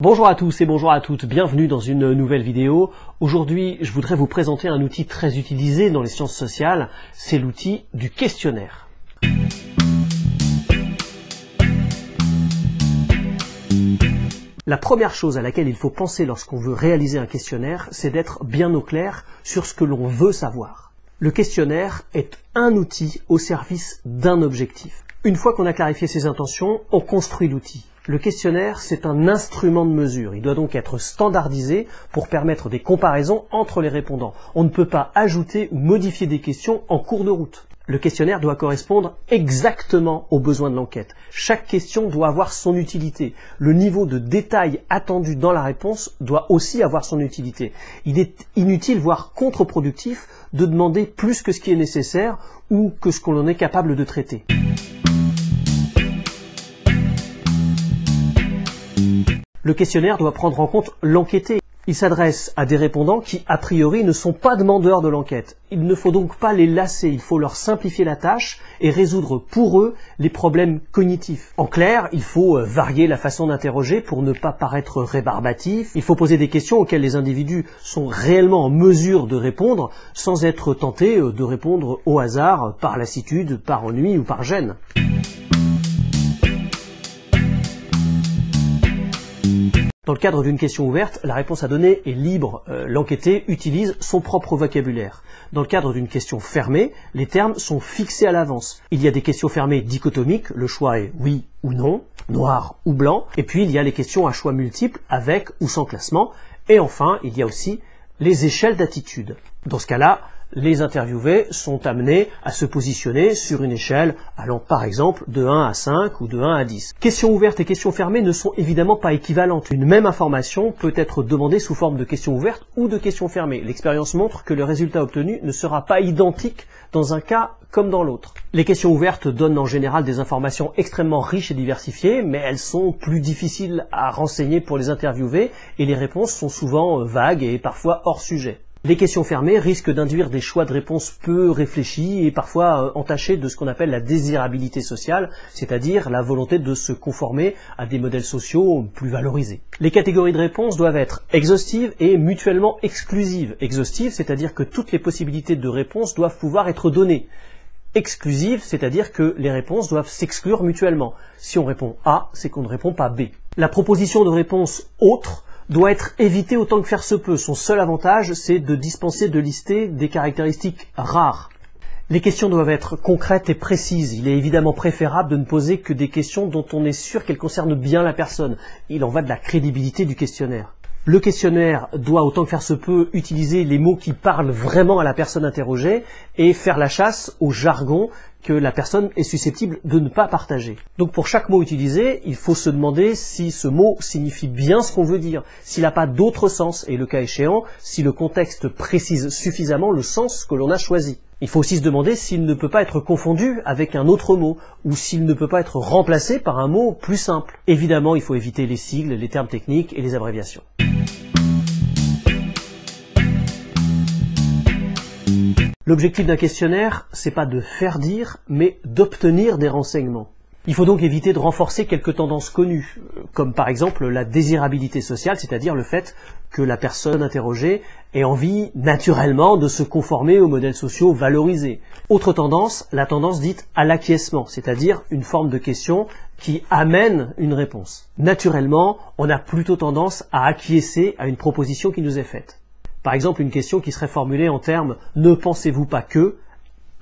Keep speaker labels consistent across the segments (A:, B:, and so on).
A: Bonjour à tous et bonjour à toutes, bienvenue dans une nouvelle vidéo. Aujourd'hui, je voudrais vous présenter un outil très utilisé dans les sciences sociales, c'est l'outil du questionnaire. La première chose à laquelle il faut penser lorsqu'on veut réaliser un questionnaire, c'est d'être bien au clair sur ce que l'on veut savoir. Le questionnaire est un outil au service d'un objectif. Une fois qu'on a clarifié ses intentions, on construit l'outil. Le questionnaire, c'est un instrument de mesure. Il doit donc être standardisé pour permettre des comparaisons entre les répondants. On ne peut pas ajouter ou modifier des questions en cours de route. Le questionnaire doit correspondre exactement aux besoins de l'enquête. Chaque question doit avoir son utilité. Le niveau de détail attendu dans la réponse doit aussi avoir son utilité. Il est inutile, voire contre-productif, de demander plus que ce qui est nécessaire ou que ce qu'on en est capable de traiter. Le questionnaire doit prendre en compte l'enquêté. Il s'adresse à des répondants qui, a priori, ne sont pas demandeurs de l'enquête. Il ne faut donc pas les lasser, il faut leur simplifier la tâche et résoudre pour eux les problèmes cognitifs. En clair, il faut varier la façon d'interroger pour ne pas paraître rébarbatif. Il faut poser des questions auxquelles les individus sont réellement en mesure de répondre sans être tentés de répondre au hasard, par lassitude, par ennui ou par gêne. Dans le cadre d'une question ouverte, la réponse à donner est libre. L'enquêté utilise son propre vocabulaire. Dans le cadre d'une question fermée, les termes sont fixés à l'avance. Il y a des questions fermées dichotomiques, le choix est oui ou non, noir ou blanc. Et puis il y a les questions à choix multiples, avec ou sans classement. Et enfin, il y a aussi les échelles d'attitude. Dans ce cas-là, les interviewés sont amenés à se positionner sur une échelle allant par exemple de 1 à 5 ou de 1 à 10. Questions ouvertes et questions fermées ne sont évidemment pas équivalentes. Une même information peut être demandée sous forme de questions ouvertes ou de questions fermées. L'expérience montre que le résultat obtenu ne sera pas identique dans un cas comme dans l'autre. Les questions ouvertes donnent en général des informations extrêmement riches et diversifiées, mais elles sont plus difficiles à renseigner pour les interviewés et les réponses sont souvent vagues et parfois hors sujet. Les questions fermées risquent d'induire des choix de réponses peu réfléchis et parfois entachés de ce qu'on appelle la désirabilité sociale, c'est-à-dire la volonté de se conformer à des modèles sociaux plus valorisés. Les catégories de réponses doivent être exhaustives et mutuellement exclusives. Exhaustives, c'est-à-dire que toutes les possibilités de réponse doivent pouvoir être données. Exclusive, c'est-à-dire que les réponses doivent s'exclure mutuellement. Si on répond A, c'est qu'on ne répond pas B. La proposition de réponse autre doit être évitée autant que faire se peut. Son seul avantage, c'est de dispenser de lister des caractéristiques rares. Les questions doivent être concrètes et précises. Il est évidemment préférable de ne poser que des questions dont on est sûr qu'elles concernent bien la personne. Il en va de la crédibilité du questionnaire. Le questionnaire doit, autant que faire se peut, utiliser les mots qui parlent vraiment à la personne interrogée et faire la chasse au jargon que la personne est susceptible de ne pas partager. Donc pour chaque mot utilisé, il faut se demander si ce mot signifie bien ce qu'on veut dire, s'il n'a pas d'autre sens et le cas échéant, si le contexte précise suffisamment le sens que l'on a choisi. Il faut aussi se demander s'il ne peut pas être confondu avec un autre mot ou s'il ne peut pas être remplacé par un mot plus simple. Évidemment, il faut éviter les sigles, les termes techniques et les abréviations. L'objectif d'un questionnaire, c'est pas de faire dire, mais d'obtenir des renseignements. Il faut donc éviter de renforcer quelques tendances connues, comme par exemple la désirabilité sociale, c'est-à-dire le fait que la personne interrogée ait envie naturellement de se conformer aux modèles sociaux valorisés. Autre tendance, la tendance dite à l'acquiescement, c'est-à-dire une forme de question qui amène une réponse. Naturellement, on a plutôt tendance à acquiescer à une proposition qui nous est faite. Par exemple, une question qui serait formulée en termes « ne pensez-vous pas que »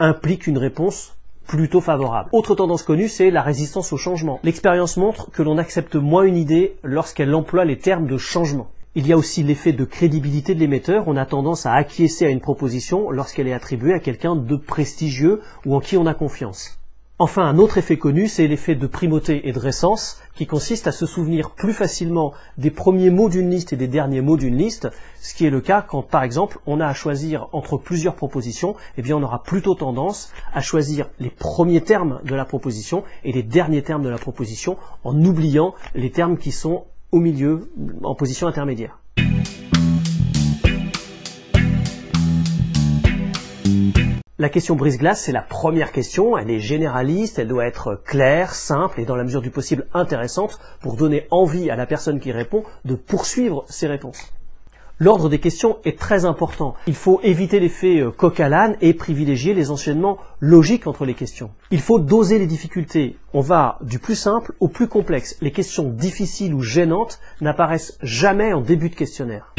A: implique une réponse plutôt favorable. Autre tendance connue, c'est la résistance au changement. L'expérience montre que l'on accepte moins une idée lorsqu'elle emploie les termes de changement. Il y a aussi l'effet de crédibilité de l'émetteur. On a tendance à acquiescer à une proposition lorsqu'elle est attribuée à quelqu'un de prestigieux ou en qui on a confiance. Enfin, un autre effet connu, c'est l'effet de primauté et de récence, qui consiste à se souvenir plus facilement des premiers mots d'une liste et des derniers mots d'une liste, ce qui est le cas quand, par exemple, on a à choisir entre plusieurs propositions, eh bien on aura plutôt tendance à choisir les premiers termes de la proposition et les derniers termes de la proposition, en oubliant les termes qui sont au milieu, en position intermédiaire. La question brise-glace, c'est la première question, elle est généraliste, elle doit être claire, simple et dans la mesure du possible intéressante pour donner envie à la personne qui répond de poursuivre ses réponses. L'ordre des questions est très important. Il faut éviter l'effet coq à l'âne et privilégier les enchaînements logiques entre les questions. Il faut doser les difficultés. On va du plus simple au plus complexe. Les questions difficiles ou gênantes n'apparaissent jamais en début de questionnaire.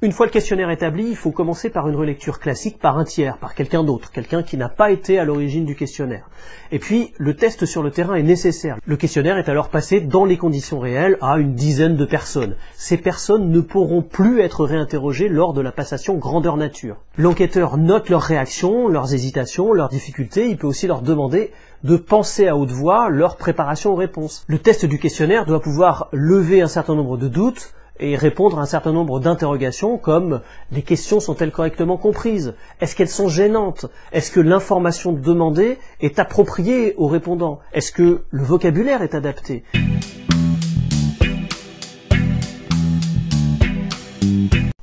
A: Une fois le questionnaire établi, il faut commencer par une relecture classique par un tiers, par quelqu'un d'autre, quelqu'un qui n'a pas été à l'origine du questionnaire. Et puis, le test sur le terrain est nécessaire. Le questionnaire est alors passé dans les conditions réelles à une dizaine de personnes. Ces personnes ne pourront plus être réinterrogées lors de la passation grandeur nature. L'enquêteur note leurs réactions, leurs hésitations, leurs difficultés. Il peut aussi leur demander de penser à haute voix leur préparation aux réponses. Le test du questionnaire doit pouvoir lever un certain nombre de doutes, et répondre à un certain nombre d'interrogations comme les questions sont-elles correctement comprises? Est-ce qu'elles sont gênantes? Est-ce que l'information demandée est appropriée aux répondants? Est-ce que le vocabulaire est adapté?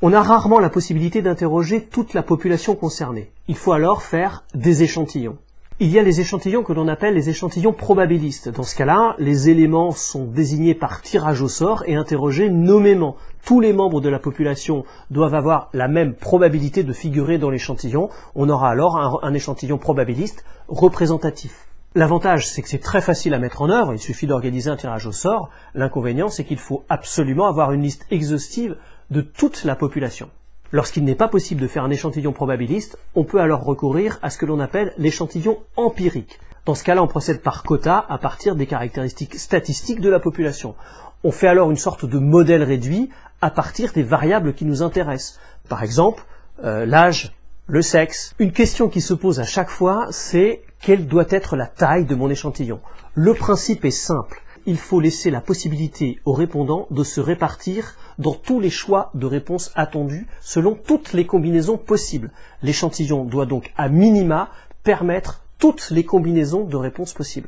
A: On a rarement la possibilité d'interroger toute la population concernée. Il faut alors faire des échantillons. Il y a les échantillons que l'on appelle les échantillons probabilistes. Dans ce cas-là, les éléments sont désignés par tirage au sort et interrogés nommément. Tous les membres de la population doivent avoir la même probabilité de figurer dans l'échantillon. On aura alors un échantillon probabiliste représentatif. L'avantage, c'est que c'est très facile à mettre en œuvre, il suffit d'organiser un tirage au sort. L'inconvénient, c'est qu'il faut absolument avoir une liste exhaustive de toute la population. Lorsqu'il n'est pas possible de faire un échantillon probabiliste, on peut alors recourir à ce que l'on appelle l'échantillon empirique. Dans ce cas-là, on procède par quota à partir des caractéristiques statistiques de la population. On fait alors une sorte de modèle réduit à partir des variables qui nous intéressent. Par exemple, l'âge, le sexe. Une question qui se pose à chaque fois, c'est quelle doit être la taille de mon échantillon? Le principe est simple. Il faut laisser la possibilité aux répondants de se répartir dans tous les choix de réponses attendus selon toutes les combinaisons possibles. L'échantillon doit donc à minima permettre toutes les combinaisons de réponses possibles.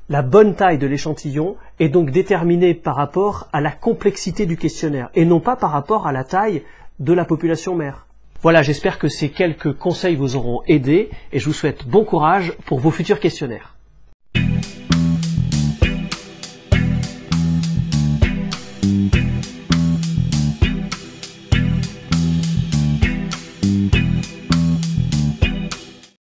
A: La bonne taille de l'échantillon est donc déterminée par rapport à la complexité du questionnaire et non pas par rapport à la taille de la population mère. Voilà, j'espère que ces quelques conseils vous auront aidé et je vous souhaite bon courage pour vos futurs questionnaires.